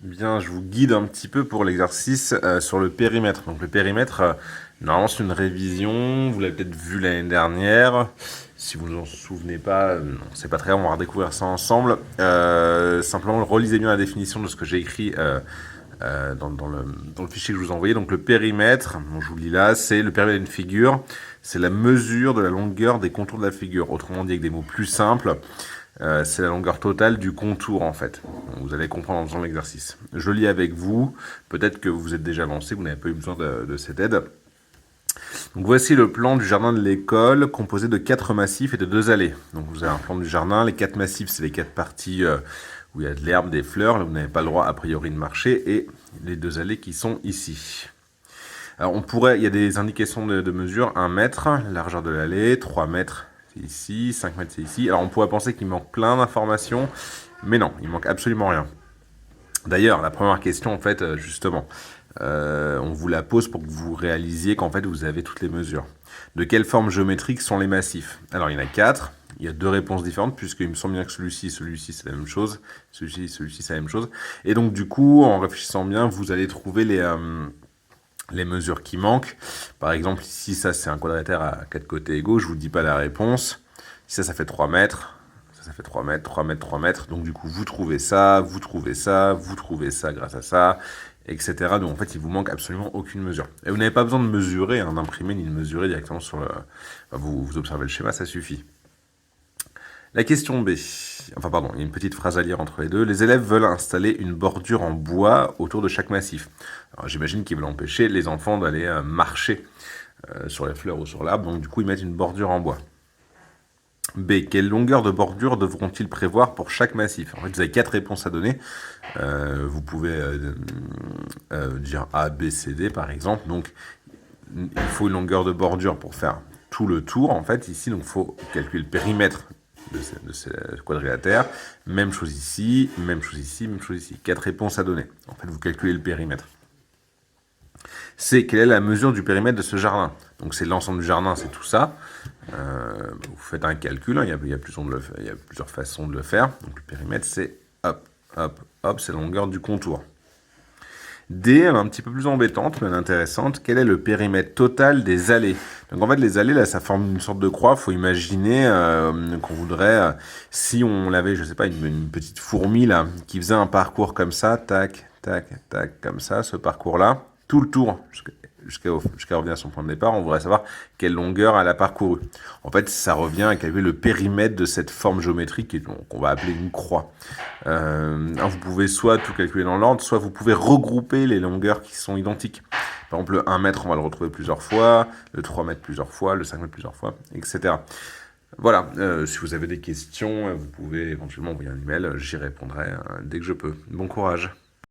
Bien, je vous guide un petit peu pour l'exercice sur le périmètre. Donc le périmètre, normalement c'est une révision, vous l'avez peut-être vu l'année dernière. Si vous ne vous en souvenez pas, c'est pas très grave, on va redécouvrir ça ensemble. Simplement, relisez bien la définition de ce que j'ai écrit dans le fichier que je vous ai envoyé. Donc le périmètre, bon, je vous lis là, c'est le périmètre d'une figure, c'est la mesure de la longueur des contours de la figure. Autrement dit, avec des mots plus simples, c'est la longueur totale du contour en fait. Donc, vous allez comprendre en faisant l'exercice. Je lis avec vous, peut-être que vous êtes déjà lancé, vous n'avez pas eu besoin de cette aide. Donc voici le plan du jardin de l'école composé de 4 massifs et de 2 allées. Donc vous avez un plan du jardin, les 4 massifs c'est les 4 parties où il y a de l'herbe, des fleurs, là vous n'avez pas le droit a priori de marcher, et les 2 allées qui sont ici. Alors il y a des indications de mesure, 1 mètre, largeur de l'allée, 3 mètres c'est ici, 5 mètres c'est ici. Alors on pourrait penser qu'il manque plein d'informations, mais non, il manque absolument rien. D'ailleurs, la première question en fait, justement, on vous la pose pour que vous réalisiez qu'en fait vous avez toutes les mesures. De quelle forme géométrique sont les massifs? Alors il y en a 4, il y a 2 réponses différentes, puisqu'il me semble bien que celui-ci c'est la même chose, celui-ci c'est la même chose. Et donc du coup, en réfléchissant bien, vous allez trouver les mesures qui manquent. Par exemple, ici, ça c'est un quadrilatère à 4 côtés égaux, je vous dis pas la réponse. Si ça fait 3 mètres, ça fait 3 mètres, 3 mètres, 3 mètres. Donc du coup, vous trouvez ça, vous trouvez ça, vous trouvez ça grâce à ça, etc. Donc en fait, il vous manque absolument aucune mesure. Et vous n'avez pas besoin de mesurer, hein, d'imprimer ni de mesurer directement sur le... Enfin, vous observez le schéma, ça suffit. La question B. Enfin pardon, il y a une petite phrase à lire entre les deux. Les élèves veulent installer une bordure en bois autour de chaque massif. Alors j'imagine qu'ils veulent empêcher les enfants d'aller marcher sur les fleurs ou sur l'arbre, donc du coup ils mettent une bordure en bois. B. Quelle longueur de bordure devront-ils prévoir pour chaque massif? En fait, vous avez 4 réponses à donner. Vous pouvez dire A, B, C, D par exemple. Donc, il faut une longueur de bordure pour faire tout le tour, en fait, ici. Donc, il faut calculer le périmètre de ce quadrilatère. Même chose ici, même chose ici, même chose ici. 4 réponses à donner. En fait, vous calculez le périmètre. C'est quelle est la mesure du périmètre de ce jardin? Donc c'est l'ensemble du jardin, c'est tout ça. Vous faites un calcul, hein, il y a plusieurs façons de le faire. Donc le périmètre c'est hop, hop, hop, c'est la longueur du contour. D, elle est un petit peu plus embêtante, mais elle est intéressante. Quel est le périmètre total des allées? Donc en fait, les allées, là, ça forme une sorte de croix. Il faut imaginer qu'on voudrait, si on avait, je sais pas, une petite fourmi, là, qui faisait un parcours comme ça, tac, tac, tac, comme ça, ce parcours-là, tout le tour, jusqu'à revenir à son point de départ, on voudrait savoir quelle longueur elle a parcouru. En fait, ça revient à calculer le périmètre de cette forme géométrique qu'on va appeler une croix. Vous pouvez soit tout calculer dans l'ordre, soit vous pouvez regrouper les longueurs qui sont identiques. Par exemple, le 1 mètre, on va le retrouver plusieurs fois, le 3 mètres plusieurs fois, le 5 mètres plusieurs fois, etc. Voilà, si vous avez des questions, vous pouvez éventuellement envoyer un email, j'y répondrai dès que je peux. Bon courage.